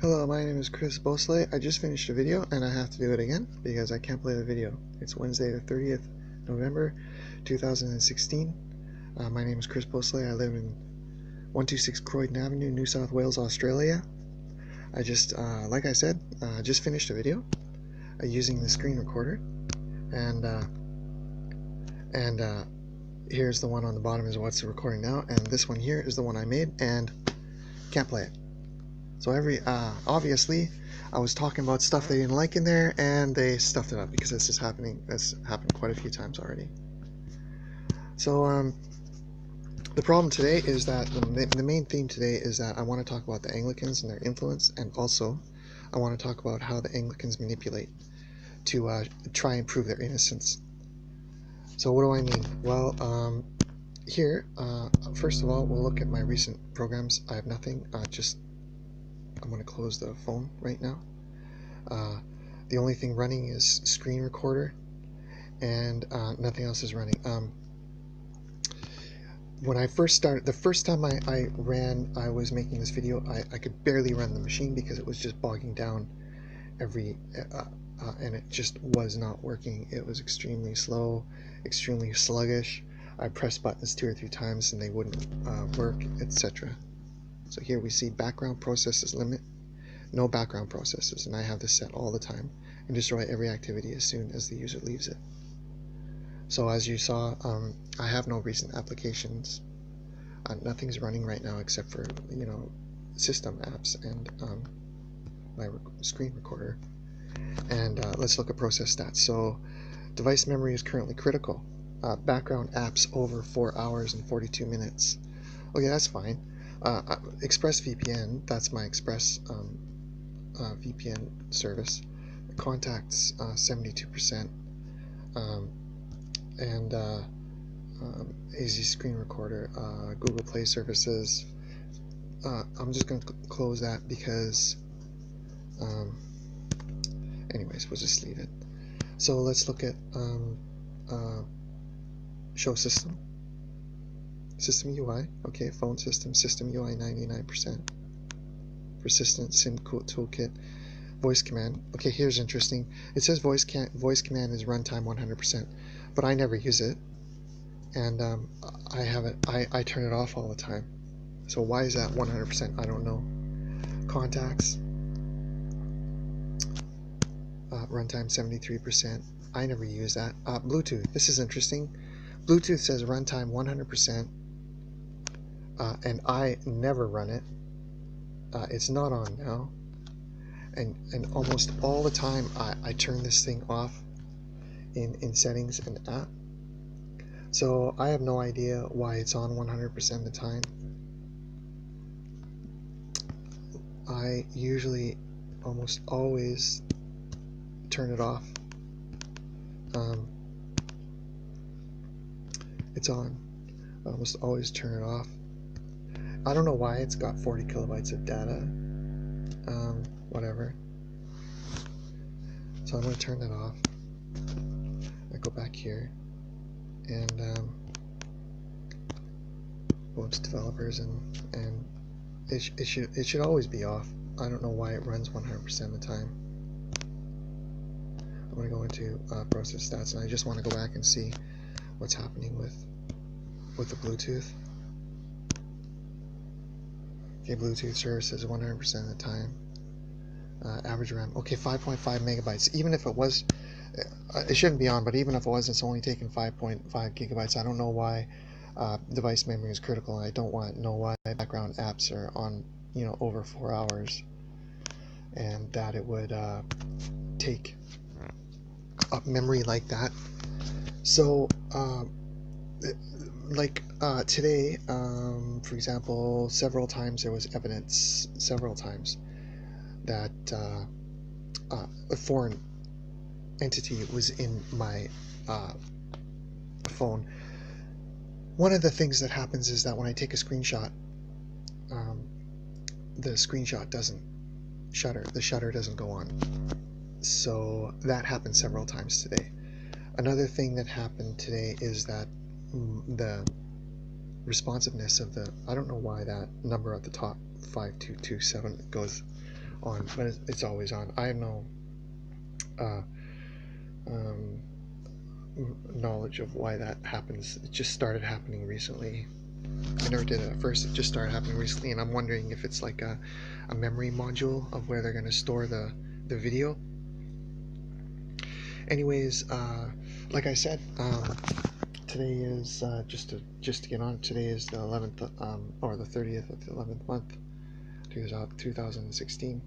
Hello, my name is Chris Bosley. I just finished a video and I have to do it again because I can't play the video. It's Wednesday the 30th November 2016. My name is Chris Bosley. I live in 126 Croydon Avenue, New South Wales, Australia. I just, like I said, just finished a video using the screen recorder, and here's the one on the bottom is what's recording now, and this one here is the one I made and can't play it. So obviously I was talking about stuff they didn't like in there and they stuffed it up because that's happened quite a few times already. So the problem today is that the main theme today is that I want to talk about the Anglicans and their influence, and also I want to talk about how the Anglicans manipulate to try and prove their innocence. So what do I mean? Well, here, first of all, we'll look at my recent programs. I have nothing, I'm going to close the phone right now. The only thing running is screen recorder, and nothing else is running. When I first started, the first time I was making this video, I could barely run the machine because it was just bogging down and it just was not working. It was extremely slow, extremely sluggish. I pressed buttons 2 or 3 times and they wouldn't work, etc. So here we see background processes limit, no background processes, and I have this set all the time, and destroy every activity as soon as the user leaves it. So as you saw, I have no recent applications. Nothing's running right now except for system apps and my screen recorder. And let's look at process stats. So device memory is currently critical. Background apps over 4 hours and 42 minutes. Okay, that's fine. ExpressVPN, that's my Express VPN service. Contacts 72%, and AZ screen recorder, Google Play services. I'm just going to close that because, anyways, we'll just leave it. So let's look at show system. System UI, okay, phone system, system UI 99%. Persistent SIM toolkit, voice command. Okay, here's interesting. It says voice command is runtime 100%, but I never use it, and I turn it off all the time. So why is that 100%? I don't know. Contacts, runtime 73%. I never use that. Bluetooth. This is interesting. Bluetooth says runtime 100%. And I never run it. It's not on now, and almost all the time I turn this thing off in settings and app. So I have no idea why it's on 100% of the time. I usually almost always turn it off. It's on. I almost always turn it off. I don't know why it's got 40 kilobytes of data. Whatever. So I'm going to turn that off. I go back here and go to developers, and it should always be off. I don't know why it runs 100% of the time. I'm going to go into process stats, and I just want to go back and see what's happening with the Bluetooth. Okay, Bluetooth service is 100% of the time. Average RAM, okay, 5.5 megabytes. Even if it was, it shouldn't be on, but even if it was, it's only taking 5.5 gigabytes. I don't know why device memory is critical. I don't know why background apps are on, over 4 hours, and that it would take up memory like that. So, today, for example, several times there was evidence, that a foreign entity was in my phone. One of the things that happens is that when I take a screenshot, the screenshot doesn't shutter, the shutter doesn't go on. So that happened several times today. Another thing that happened today is that the responsiveness of the, I don't know why that number at the top 5227 goes on, but it's always on. I have no knowledge of why that happens. It just started happening recently. I never did it at first. It just started happening recently, and I'm wondering if it's like a memory module of where they're going to store the video. Anyways, like I said, today is just to get on. Today is the 11th or the 30th of the 11th month, 2016.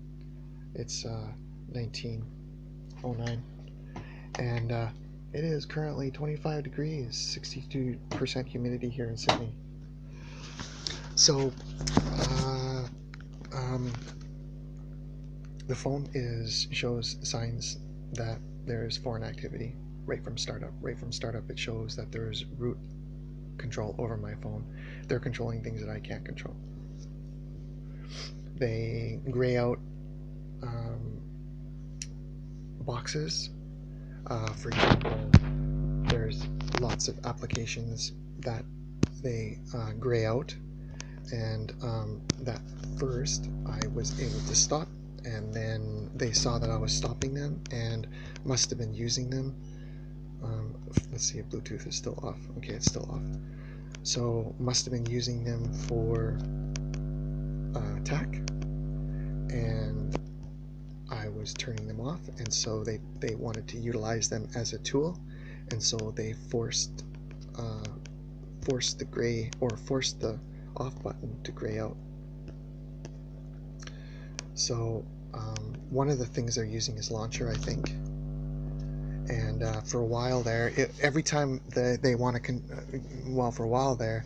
It's 1909, and it is currently 25 degrees, 62% humidity here in Sydney. So, the phone shows signs that there is foreign activity right from startup. Right from startup, it shows that there is root control over my phone. They're controlling things that I can't control. They gray out boxes. For example, there's lots of applications that they gray out, and that first I was able to stop, and then they saw that I was stopping them and must have been using them. Let's see if Bluetooth is still off. Okay, it's still off. So must have been using them for attack, and I was turning them off, and so they wanted to utilize them as a tool, and so they forced the off button to gray out. So one of the things they're using is launcher, I think, and for a while there, every time they want to for a while there,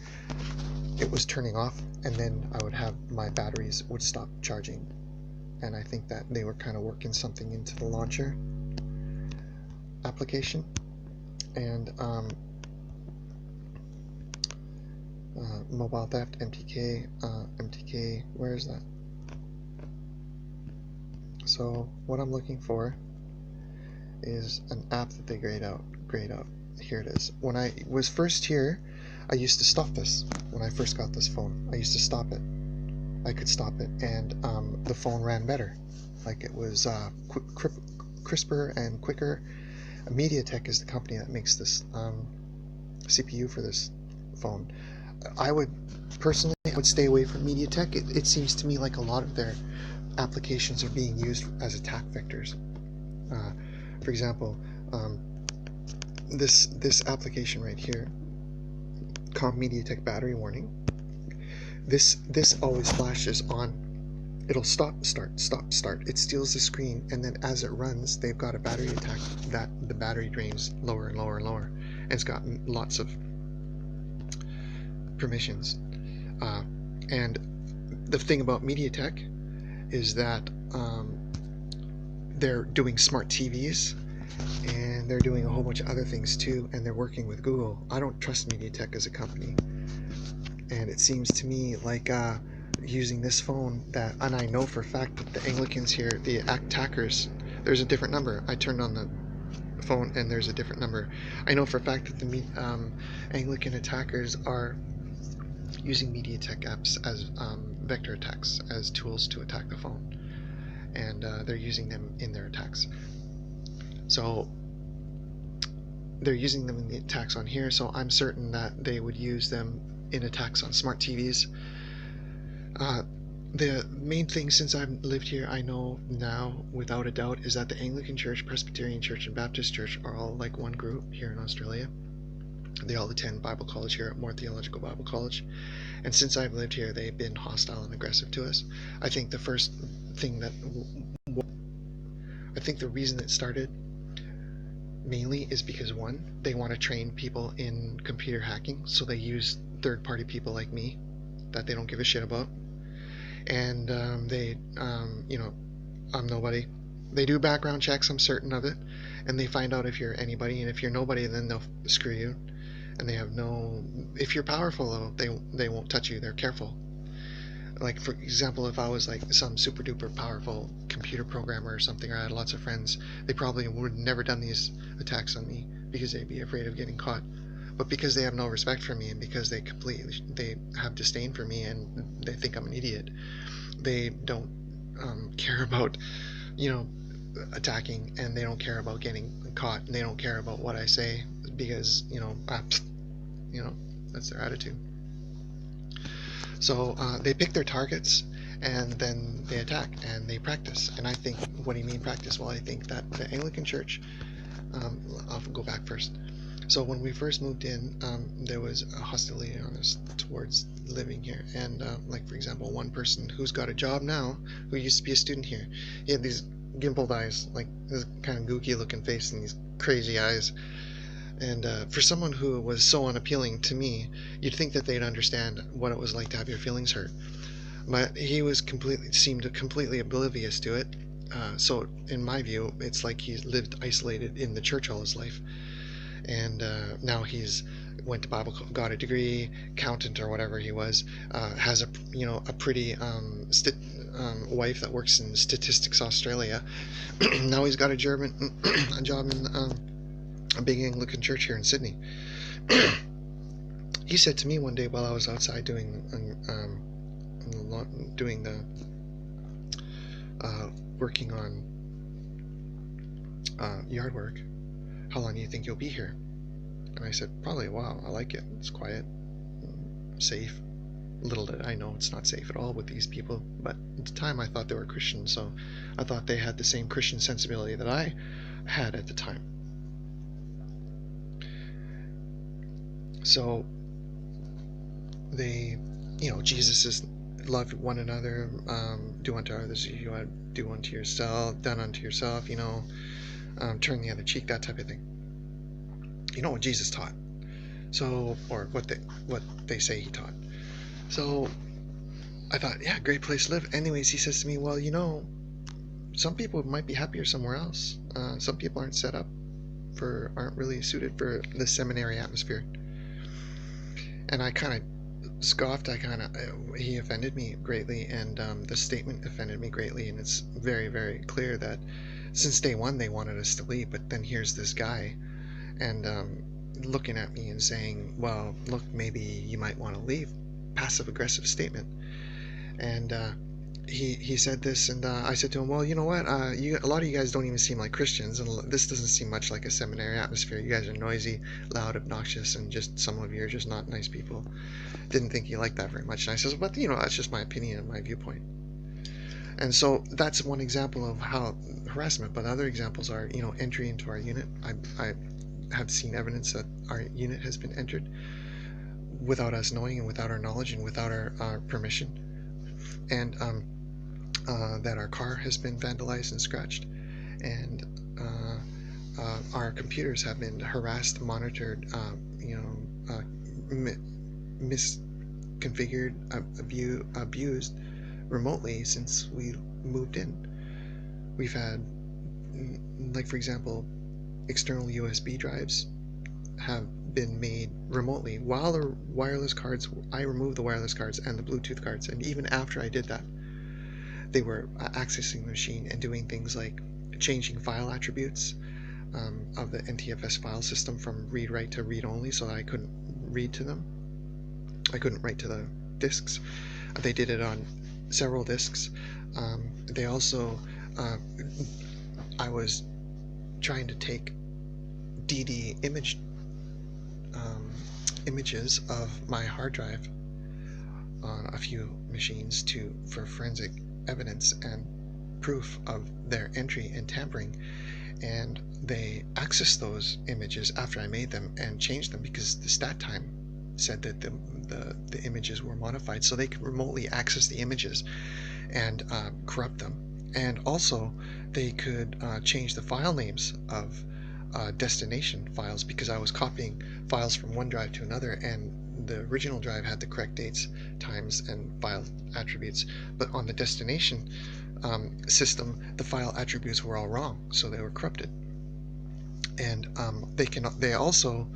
it was turning off, and then I would have my batteries would stop charging, and I think that they were kind of working something into the launcher application. And mobile theft, MTK, where is that? So what I'm looking for is an app that they grayed out. Here it is. When I was first here, I used to stop this. When I first got this phone, I used to stop it. I could stop it, and the phone ran better. Like, it was crisper and quicker. MediaTek is the company that makes this CPU for this phone. I would stay away from MediaTek. It seems to me like a lot of their applications are being used as attack vectors. For example, this application right here, MediaTek battery warning. This always flashes on. It'll stop, start, stop, start. It steals the screen, and then as it runs, they've got a battery attack that the battery drains lower and lower and lower. And it's got lots of permissions. And the thing about MediaTek is that they're doing smart TVs, and they're doing a whole bunch of other things too, and they're working with Google. I don't trust MediaTek as a company, and it seems to me like using this phone and I know for a fact that the Anglicans here, the attackers, there's a different number. I turned on the phone and there's a different number. I know for a fact that the Anglican attackers are using MediaTek apps as vector attacks, as tools to attack the phone, and they're using them in their attacks. So they're using them in the attacks on here, so I'm certain that they would use them in attacks on smart TVs. The main thing, since I've lived here, I know now without a doubt, is that the Anglican Church, Presbyterian Church, and Baptist Church are all like one group here in Australia. They all attend Bible college here at Moore Theological Bible College, and since I've lived here, they've been hostile and aggressive to us. I think the first thing the reason it started mainly is because, one, they want to train people in computer hacking, so they use third-party people like me that they don't give a shit about, and I'm nobody. They do background checks, I'm certain of it, and they find out if you're anybody, and if you're nobody, then they'll screw you. And they have if you're powerful, though, they won't touch you. They're careful. Like, for example, if I was like some super duper powerful computer programmer or something, or I had lots of friends, they probably would have never done these attacks on me because they'd be afraid of getting caught. But because they have no respect for me, and because they have disdain for me, and they think I'm an idiot, they don't care about, attacking, and they don't care about getting caught, and they don't care about what I say, because that's their attitude. So they pick their targets, and then they attack, and they practice. And I think, what do you mean practice? Well, I think that the Anglican Church, I'll go back first. So when we first moved in, there was a hostility on us towards living here. And like, for example, one person who's got a job now, who used to be a student here, he had these gimpled eyes, like this kind of gooky looking face and these crazy eyes. And for someone who was so unappealing to me, you'd think that they'd understand what it was like to have your feelings hurt. But he seemed completely oblivious to it. So in my view, it's like he lived isolated in the church all his life. And now he's went to Bible, got a degree, accountant or whatever he was, has a pretty wife that works in Statistics Australia. Now he's got a job in a big Anglican church here in Sydney. He said to me one day while I was outside doing working on yard work, "How long do you think you'll be here?" And I said, "Probably a while. I like it. It's quiet, safe." Little did I know it's not safe at all with these people, but at the time I thought they were Christians, so I thought they had the same Christian sensibility that I had at the time. So they, Jesus is love one another, do unto others as you do unto yourself, done unto yourself, turn the other cheek, that type of thing. You know what Jesus taught. So, or what they say he taught. So I thought, yeah, great place to live. Anyways, he says to me, well, some people might be happier somewhere else. Some people aren't really suited for the seminary atmosphere. And I kind of scoffed. He offended me greatly, and the statement offended me greatly. And it's very, very clear that since day one they wanted us to leave. But then here's this guy, and looking at me and saying, "Well, look, maybe you might want to leave." Passive aggressive statement. And he said this, and I said to him, "Well, you know what? A lot of you guys don't even seem like Christians, and this doesn't seem much like a seminary atmosphere. You guys are noisy, loud, obnoxious, and just some of you are just not nice people." Didn't think he liked that very much. And I says, "But that's just my opinion and my viewpoint." And so that's one example of how harassment. But other examples are, entry into our unit. I have seen evidence that our unit has been entered without us knowing, and without our knowledge, and without our permission, and that our car has been vandalized and scratched, and our computers have been harassed, monitored, misconfigured, abused remotely since we moved in. We've had, like, for example, external USB drives have been made remotely while the wireless cards, I removed the wireless cards and the Bluetooth cards, and even after I did that, they were accessing the machine and doing things like changing file attributes of the NTFS file system from read-write to read-only, so that I couldn't read to them. I couldn't write to the disks. They did it on several disks. They also, I was trying to take DD images of my hard drive on a few machines for forensic evidence and proof of their entry and tampering, and they accessed those images after I made them and changed them, because the stat time said that the images were modified, so they could remotely access the images and corrupt them. And also they could change the file names of destination files, because I was copying files from one drive to another, and the original drive had the correct dates, times, and file attributes, but on the destination system the file attributes were all wrong, so they were corrupted. And they also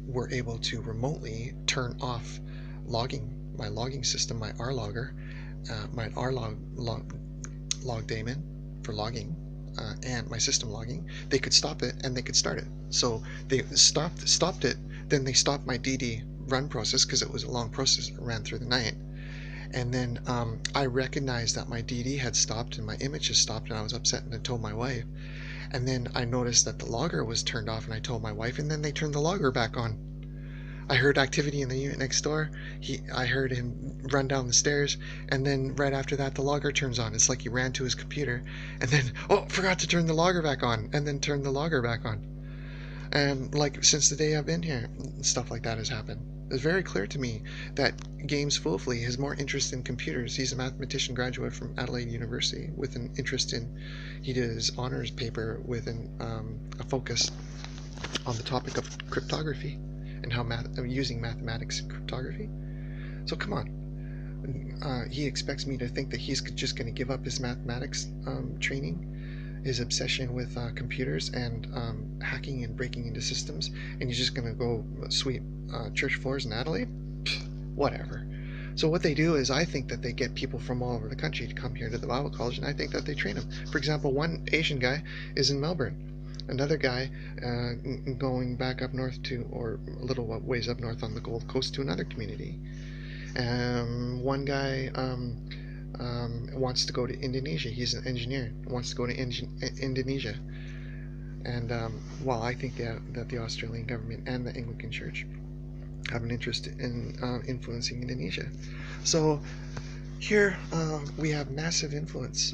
were able to remotely turn off my logging system, my rlogger, my log daemon for logging, and my system logging. They could stop it and they could start it. So they stopped it, then they stopped my DD run process, because it was a long process. It ran through the night, And then I recognized that my DD had stopped and my image had stopped, and I was upset, and I told my wife. And then I noticed that the logger was turned off, and I told my wife, and then they turned the logger back on. I heard activity in the unit next door. I heard him run down the stairs, and then right after that, the logger turns on. It's like he ran to his computer, and then, oh, forgot to turn the logger back on, and then turned the logger back on. And like since the day I've been here, stuff like that has happened. It's very clear to me that James Foolfley has more interest in computers. He's a mathematician graduate from Adelaide University with an interest in, he did his honors paper with a focus on the topic of cryptography and how using mathematics in cryptography. So come on. He expects me to think that he's just going to give up his mathematics training, his obsession with computers and hacking and breaking into systems, and he's just going to go sweep church floors in Adelaide? Pfft, whatever. So what they do is, I think that they get people from all over the country to come here to the Bible College, and I think that they train them. For example, one Asian guy is in Melbourne. Another guy going back up north to, or a little ways up north on the Gold Coast, to another community. One guy wants to go to Indonesia. He's an engineer, wants to go to Indonesia. And well, I think that the Australian government and the Anglican Church have an interest in influencing Indonesia. So here we have massive influence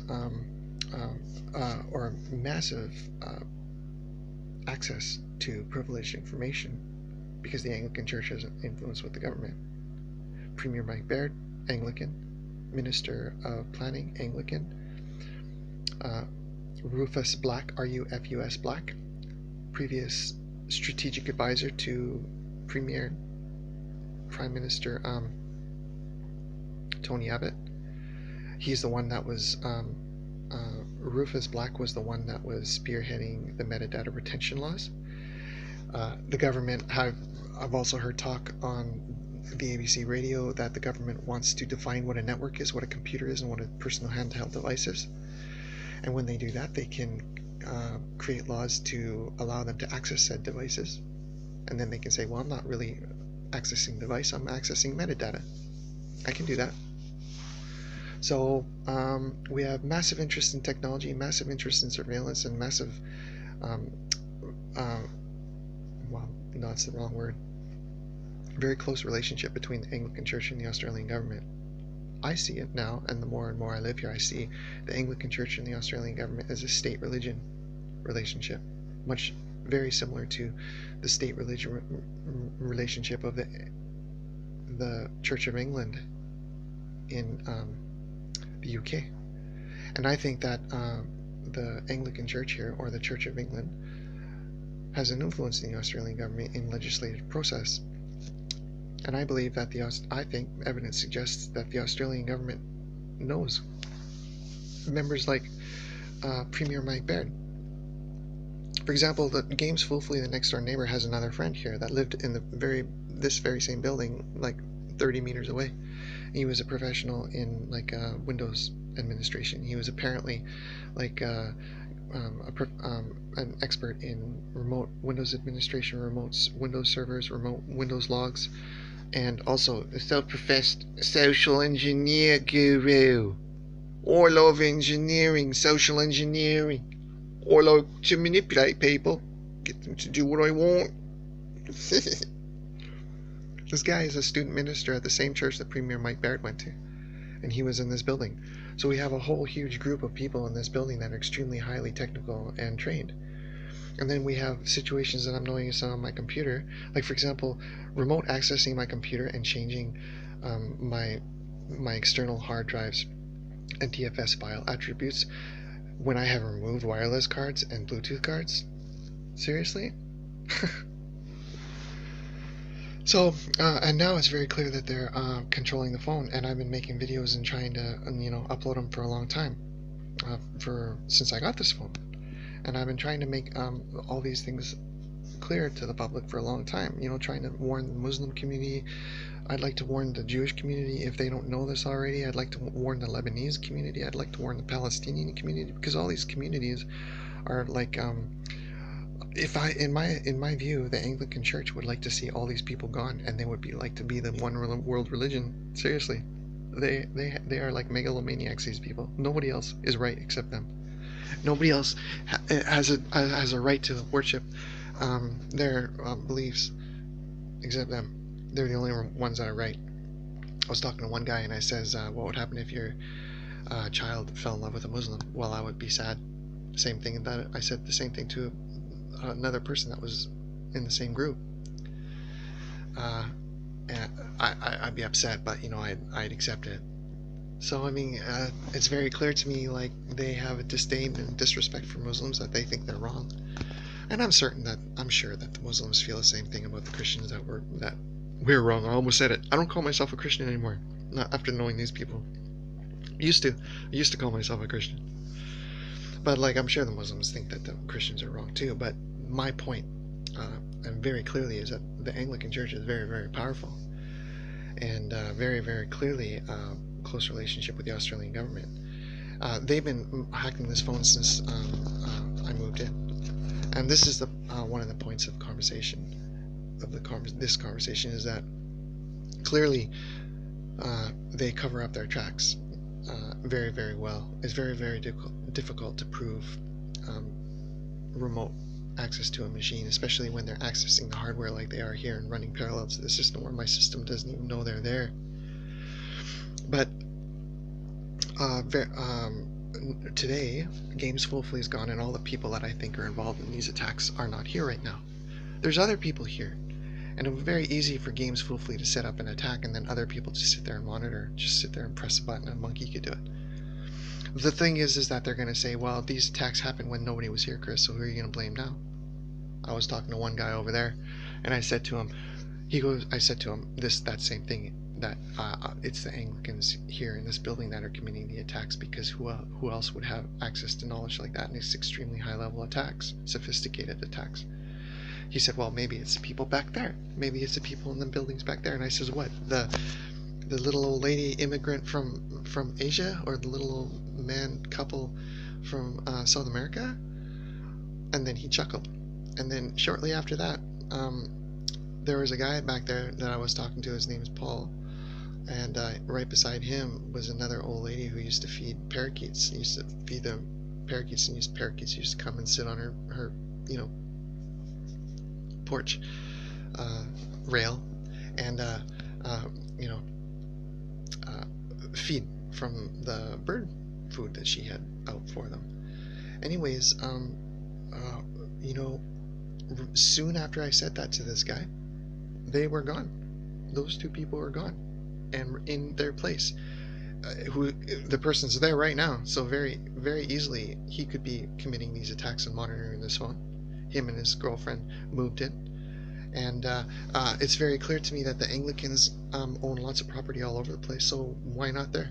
or massive access to privileged information because the Anglican Church has an influence with the government. Premier Mike Baird, Anglican. Minister of Planning, Anglican. Rufus Black, R-U-F-U-S Black, previous strategic advisor to Prime Minister Tony Abbott. He's the one that was Rufus Black was the one that was spearheading the metadata retention laws. The government I've also heard talk on the ABC radio that the government wants to define what a network is, what a computer is, and what a personal handheld device is. And when they do that, they can create laws to allow them to access said devices. And then they can say, well, I'm not really accessing the device, I'm accessing metadata. I can do that. So we have massive interest in technology, massive interest in surveillance, and massive, well, no, that's the wrong word. Very close relationship between the Anglican Church and the Australian government. I see it now, and the more and more I live here, I see the Anglican Church and the Australian government as a state-religion relationship, very similar to the state-religion relationship of the Church of England in the UK. And I think that the Anglican Church here, or the Church of England, has an influence in the Australian government in legislative process. And I believe that I think evidence suggests that the Australian government knows members like Premier Mike Baird. For example, James Foolfley, the next door neighbor, has another friend here that lived in this very same building, like 30 meters away. He was a professional in Windows administration. He was apparently like an expert in remote Windows administration, remote Windows servers, remote Windows logs, and also a self-professed social engineer guru. I love engineering, social engineering. I like to manipulate people, get them to do what I want. This guy is a student minister at the same church that Premier Mike Baird went to, and he was in this building. So we have a whole huge group of people in this building that are extremely highly technical and trained. And then we have situations that I'm noticing on my computer, like for example, remote accessing my computer and changing my external hard drives and DFS file attributes when I have removed wireless cards and Bluetooth cards. Seriously? So, and now it's very clear that they're controlling the phone, and I've been making videos and trying to, upload them for a long time, since I got this phone. And I've been trying to make all these things clear to the public for a long time, trying to warn the Muslim community. I'd like to warn the Jewish community if they don't know this already. I'd like to warn the Lebanese community. I'd like to warn the Palestinian community, because all these communities are like, in my view, the Anglican Church would like to see all these people gone, and they would like to be the one world religion. Seriously. They are like megalomaniacs, these people. Nobody else is right except them. Nobody else has a right to worship their beliefs except them. They're the only ones that are right. I was talking to one guy and I says, what would happen if your child fell in love with a Muslim? Well, I would be sad. Same thing about it. I said the same thing to another person that was in the same group. And I'd be upset, but I'd accept it. So I mean, it's very clear to me, like, they have a disdain and disrespect for Muslims, that they think they're wrong. And I'm sure that the Muslims feel the same thing about the Christians, that we're wrong. I almost said it. I don't call myself a Christian anymore. Not after knowing these people. I used to call myself a Christian. But like, I'm sure the Muslims think that the Christians are wrong too. But my point, and very clearly, is that the Anglican Church is very, very powerful, and very, very clearly close relationship with the Australian government. They've been hacking this phone since I moved in, and this is the one of the points of conversation of this conversation, is that clearly they cover up their tracks very, very well. It's very, very difficult to prove remote access to a machine, especially when they're accessing the hardware like they are here and running parallel to the system, where my system doesn't even know they're there. But today, Games Fulfully is gone, and all the people that I think are involved in these attacks are not here right now. There's other people here, and it was very easy for Games Fulfully to set up an attack, and then other people just sit there and monitor, just sit there and press a button, and a monkey could do it. The thing is that they're going to say, well, these attacks happened when nobody was here, Chris, so who are you going to blame now? I was talking to one guy over there, and I said to him, that same thing, that it's the Anglicans here in this building that are committing the attacks, because who else would have access to knowledge like that? And it's extremely high-level attacks, sophisticated attacks. He said, well, maybe it's the people back there. Maybe it's the people in the buildings back there. And I says, what? The little old lady immigrant from Asia, or the little old man couple from South America? And then he chuckled. And then shortly after that, there was a guy back there that I was talking to. His name is Paul. And right beside him was another old lady who used to feed parakeets. He used to feed them parakeets, and parakeets used to come and sit on her porch rail, and feed from the bird food that she had out for them. Anyways, soon after I said that to this guy, they were gone. Those two people were gone, and in their place, the person's there right now. So very, very easily he could be committing these attacks and monitoring this phone. Him and his girlfriend moved in, and it's very clear to me that the Anglicans own lots of property all over the place. So why not there?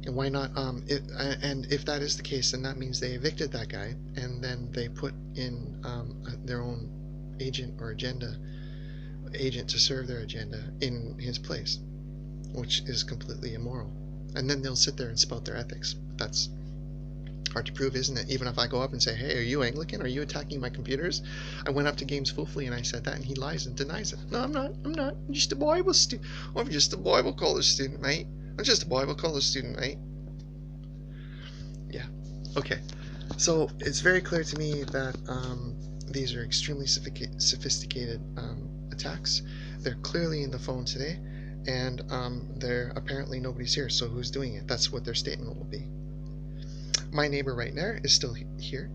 And why not? And if that is the case, then that means they evicted that guy, and then they put in their own agent to serve their agenda in his place, which is completely immoral. And then they'll sit there and spout their ethics. That's hard to prove, isn't it? Even if I go up and say, hey, are you Anglican? Are you attacking my computers? I went up to Games Fulfully and I said that, and he lies and denies it. No, I'm not. I'm just a Bible student. I'm just a Bible college student, mate. I'm just a Bible college student, mate. Yeah. Okay. So it's very clear to me that these are extremely sophisticated attacks. They're clearly in the phone today, and they're apparently nobody's here. So who's doing it? That's what their statement will be. My neighbor right there is still here.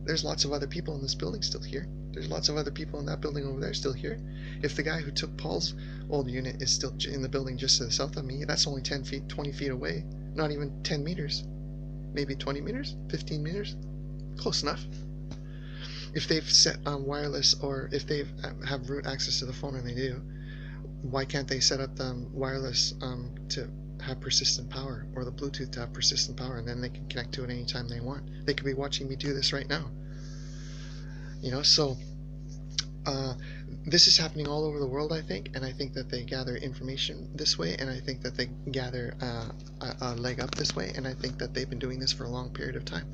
There's lots of other people in this building still here. There's lots of other people in that building over there still here. If the guy who took Paul's old unit is still in the building just to the south of me, that's only 10 feet, 20 feet away. Not even 10 meters. Maybe 20 meters? 15 meters? Close enough. If they've set wireless, or if they have root access to the phone, and they do, why can't they set up the wireless to have persistent power, or the Bluetooth to have persistent power, and then they can connect to it anytime they want? They could be watching me do this right now. So this is happening all over the world, I think, and I think that they gather information this way, and I think that they gather a leg up this way, and I think that they've been doing this for a long period of time.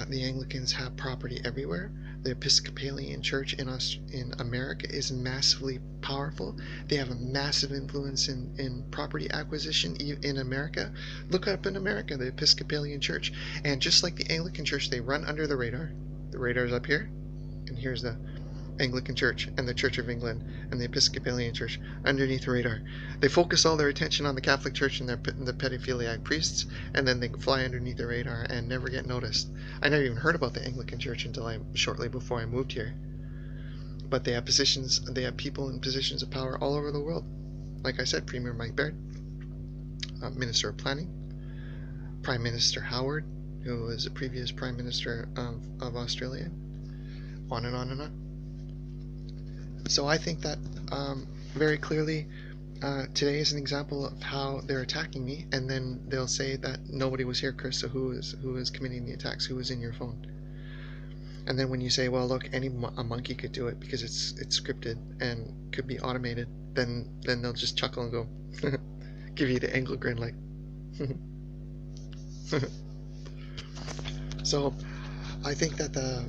The Anglicans have property everywhere. The Episcopalian Church in America is massively powerful. They have a massive influence in property acquisition in America. Look up in America, the Episcopalian Church. And just like the Anglican Church, they run under the radar. The radar is up here, and here's the Anglican Church and the Church of England and the Episcopalian Church underneath the radar. They focus all their attention on the Catholic Church and the pedophiliac priests, and then they fly underneath the radar and never get noticed. I never even heard about the Anglican Church until shortly before I moved here. But they have people in positions of power all over the world. Like I said, Premier Mike Baird, Minister of Planning, Prime Minister Howard, who was a previous Prime Minister of Australia, on and on and on. So I think that very clearly today is an example of how they're attacking me, and then they'll say that nobody was here, Chris, so who is committing the attacks? Who was in your phone? And then when you say, well, look, a monkey could do it because it's scripted and could be automated, then they'll just chuckle and go, give you the angle grin like. So I think that the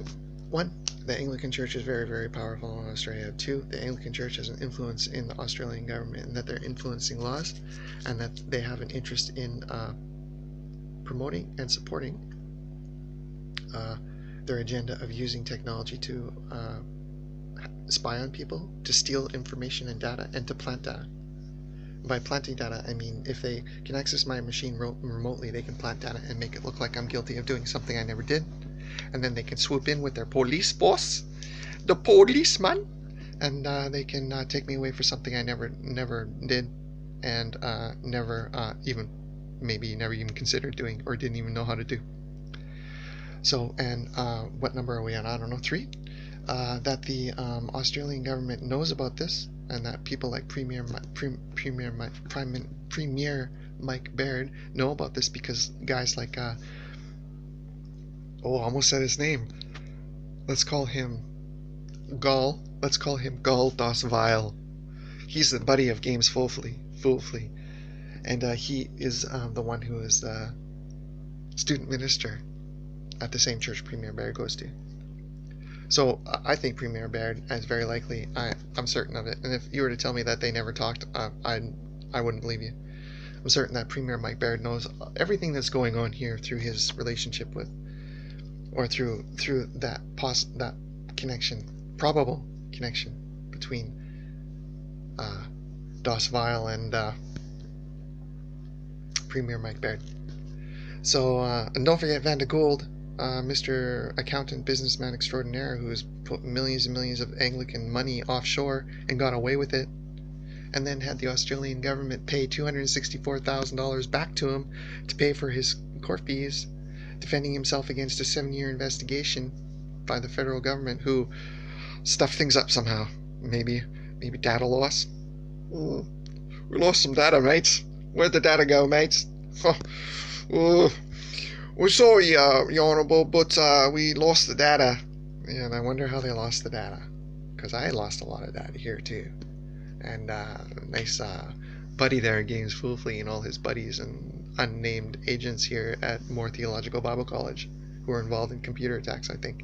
Anglican Church is very, very powerful in Australia. 2, the Anglican Church has an influence in the Australian government, and that they're influencing laws, and that they have an interest in promoting and supporting their agenda of using technology to spy on people, to steal information and data, and to plant data. By planting data, I mean if they can access my machine remotely, they can plant data and make it look like I'm guilty of doing something I never did. And then they can swoop in with their police boss, the policeman, and they can take me away for something I never did, and never even considered doing, or didn't even know how to do. So, and what number are we on? I don't know, 3? That the Australian government knows about this, and that people like Premier Mike Baird know about this, because guys like I almost said his name. Let's call him Gull. Let's call him Gull Das Vile. He's the buddy of Games Foolfully, and he is the one who is the student minister at the same church Premier Baird goes to. So I think Premier Baird is very likely. I'm certain of it. And if you were to tell me that they never talked, I wouldn't believe you. I'm certain that Premier Mike Baird knows everything that's going on here through his relationship with, or through that probable connection between Das Vile and Premier Mike Baird. So, and don't forget Van de Gold, Mr. Accountant, businessman extraordinaire, who has put millions and millions of Anglican money offshore and got away with it, and then had the Australian government pay $264,000 back to him to pay for his court fees, defending himself against a 7-year investigation by the federal government, who stuffed things up somehow. Maybe data loss. We lost some data, mates. Where'd the data go, mates? We're sorry, Your Honourable, but we lost the data. Yeah, and I wonder how they lost the data, because I lost a lot of data here too. And nice buddy there, Games Foolfully, and all his buddies and unnamed agents here at Moore Theological Bible College, who are involved in computer attacks, I think,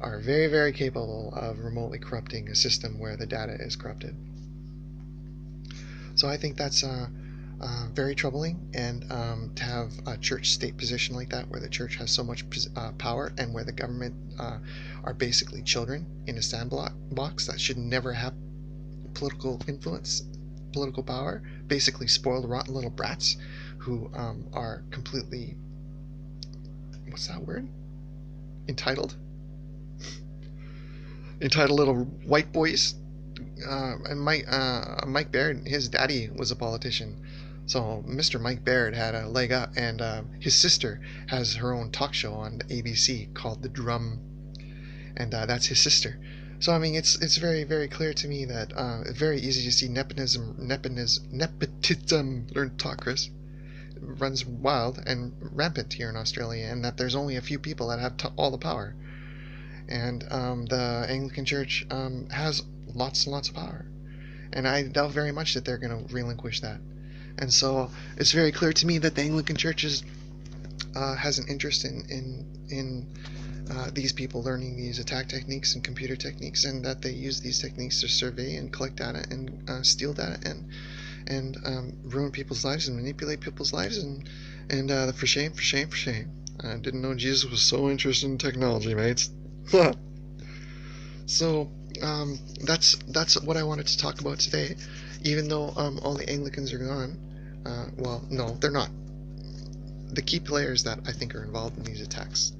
are very, very capable of remotely corrupting a system where the data is corrupted. So I think that's very troubling, and to have a church-state position like that, where the church has so much power, and where the government are basically children in a sandbox that should never have political influence, political power, basically spoiled, rotten little brats who are completely, what's that word? Entitled little white boys. And Mike Baird, his daddy was a politician. So Mr. Mike Baird had a leg up, and his sister has her own talk show on the ABC called The Drum, and that's his sister. So I mean, it's very, very clear to me that it's very easy to see nepotism. Learn to talk, Chris. It runs wild and rampant here in Australia, and that there's only a few people that have all the power. And the Anglican Church has lots and lots of power, and I doubt very much that they're going to relinquish that. And so it's very clear to me that the Anglican Church has an interest in these people learning these attack techniques and computer techniques, and that they use these techniques to survey and collect data and steal data and ruin people's lives and manipulate people's lives, and for shame, for shame, for shame. I didn't know Jesus was so interested in technology, mates. So that's what I wanted to talk about today, even though all the Anglicans are gone. Well, no, they're not. The key players that I think are involved in these attacks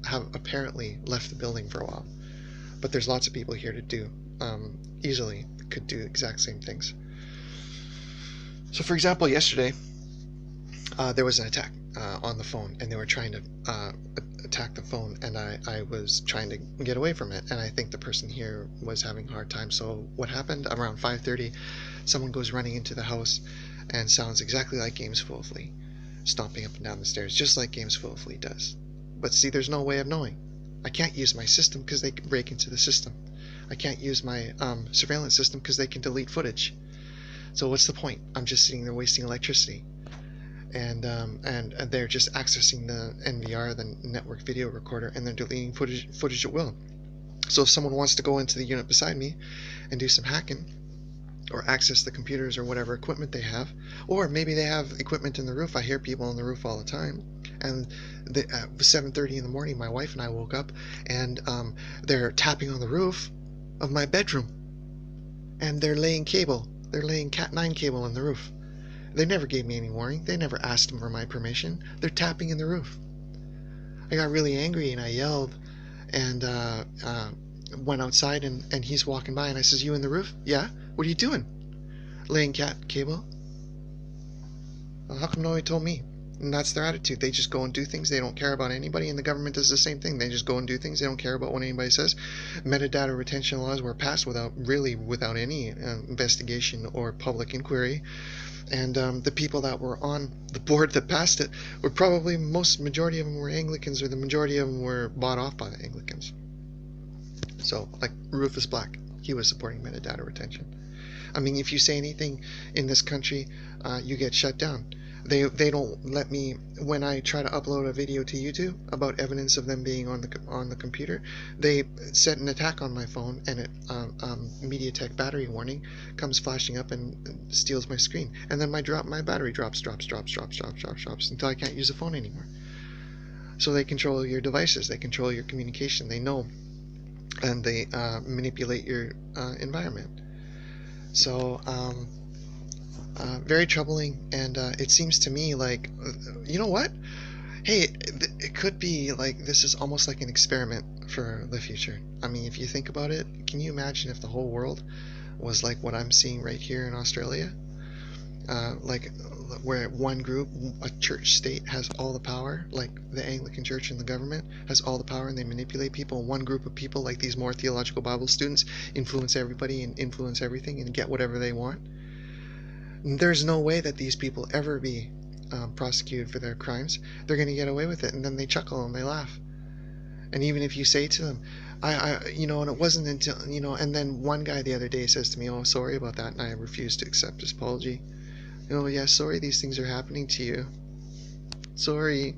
have apparently left the building for a while, but there's lots of people here to do easily could do exact same things. So for example, yesterday there was an attack on the phone, and they were trying to attack the phone, and I was trying to get away from it, and I think the person here was having a hard time. So what happened, around 5:30, someone goes running into the house and sounds exactly like Games Foolfully, stomping up and down the stairs, just like Games Foolfully does. But see, there's no way of knowing. I can't use my system because they can break into the system. I can't use my surveillance system because they can delete footage. So what's the point? I'm just sitting there wasting electricity. And they're just accessing the NVR, the network video recorder, and they're deleting footage at will. So if someone wants to go into the unit beside me and do some hacking, or access the computers or whatever equipment they have, or maybe they have equipment in the roof. I hear people on the roof all the time. And at 7:30 in the morning, my wife and I woke up, and they're tapping on the roof of my bedroom, and they're laying cable. They're laying Cat9 cable on the roof. They never gave me any warning. They never asked for my permission. They're tapping in the roof. I got really angry and I yelled, and went outside, and he's walking by, and I says, "You in the roof?" "Yeah." "What are you doing?" "Laying cat cable." "Well, how come nobody told me?" And that's their attitude. They just go and do things. They don't care about anybody, and the government does the same thing. They just go and do things. They don't care about what anybody says. Metadata retention laws were passed without any investigation or public inquiry. And the people that were on the board that passed it were probably, majority of them were Anglicans, or the majority of them were bought off by the Anglicans. So, like Rufus Black, he was supporting metadata retention. I mean, if you say anything in this country, you get shut down. They don't let me, when I try to upload a video to YouTube about evidence of them being on the computer, they set an attack on my phone, and it MediaTek battery warning comes flashing up and steals my screen, and then my battery drops until I can't use the phone anymore. So they control your devices, they control your communication, they know, and they manipulate your environment. So very troubling, and it seems to me like, you know what? Hey, it could be like this is almost like an experiment for the future. I mean, if you think about it, can you imagine if the whole world was like what I'm seeing right here in Australia? Like where one group, a church state, has all the power, like the Anglican Church and the government has all the power, and they manipulate people. One group of people, like these more theological Bible students, influence everybody and influence everything and get whatever they want. There's no way that these people ever be prosecuted for their crimes. They're going to get away with it, and then they chuckle and they laugh. And even if you say to them, and it wasn't until, and then one guy the other day says to me, "Oh, sorry about that," and I refuse to accept his apology. "Yeah, sorry these things are happening to you. Sorry.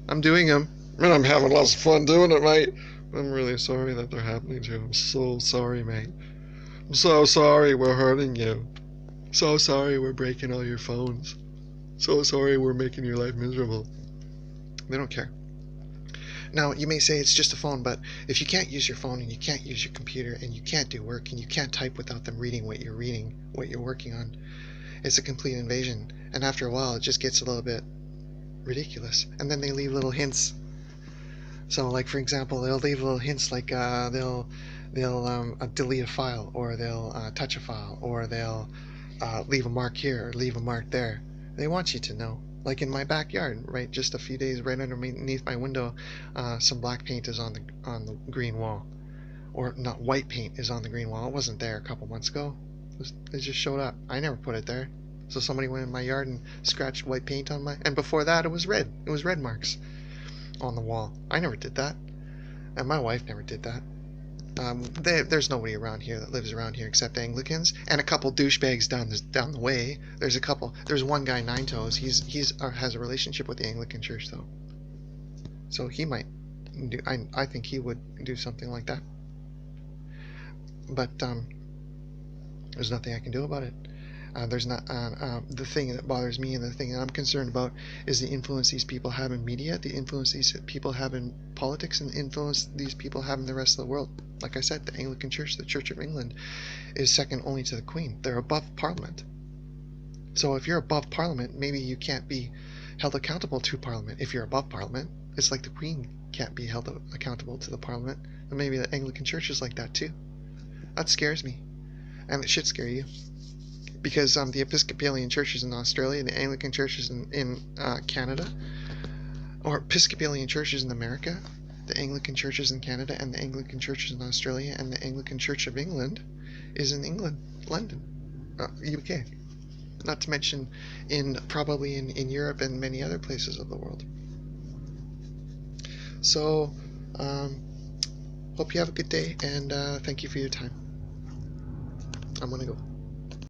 I'm doing them, and I'm having lots of fun doing it, mate. I'm really sorry that they're happening to you. I'm so sorry, mate. I'm so sorry we're hurting you. So sorry we're breaking all your phones. So sorry we're making your life miserable." They don't care. Now, you may say it's just a phone, but if you can't use your phone, and you can't use your computer, and you can't do work, and you can't type without them reading, what you're working on, it's a complete invasion. And after a while, it just gets a little bit ridiculous. And then they leave little hints. So, like, for example, they'll leave little hints, like they'll delete a file, or they'll touch a file, or they'll leave a mark here or leave a mark there. They want you to know. Like in my backyard, right, just a few days, right underneath my window, some black paint is on the green wall, or not, white paint is on the green wall. It wasn't there a couple months ago. It just showed up. I never put it there. So somebody went in my yard and scratched white paint on and before that it was red. It was red marks on the wall. I never did that, and my wife never did that. There's nobody around here that lives around here except Anglicans and a couple douchebags down the way. There's one guy, Nine Toes. He's has a relationship with the Anglican Church though, so he might do. I think he would do something like that. But there's nothing I can do about it. There's not the thing that bothers me and the thing that I'm concerned about is the influence these people have in media, the influence these people have in politics, and the influence these people have in the rest of the world. Like I said, the Anglican Church, the Church of England, is second only to the Queen. They're above Parliament. So if you're above Parliament, maybe you can't be held accountable to Parliament. If you're above Parliament, it's like the Queen can't be held accountable to the Parliament. And maybe the Anglican Church is like that too. That scares me. And it should scare you. Because the Episcopalian churches in Australia, the Anglican churches in Canada, or Episcopalian churches in America, the Anglican churches in Canada, and the Anglican churches in Australia, and the Anglican Church of England is in England, London, UK. Not to mention probably in Europe and many other places of the world. So, hope you have a good day, and thank you for your time. I'm going to go.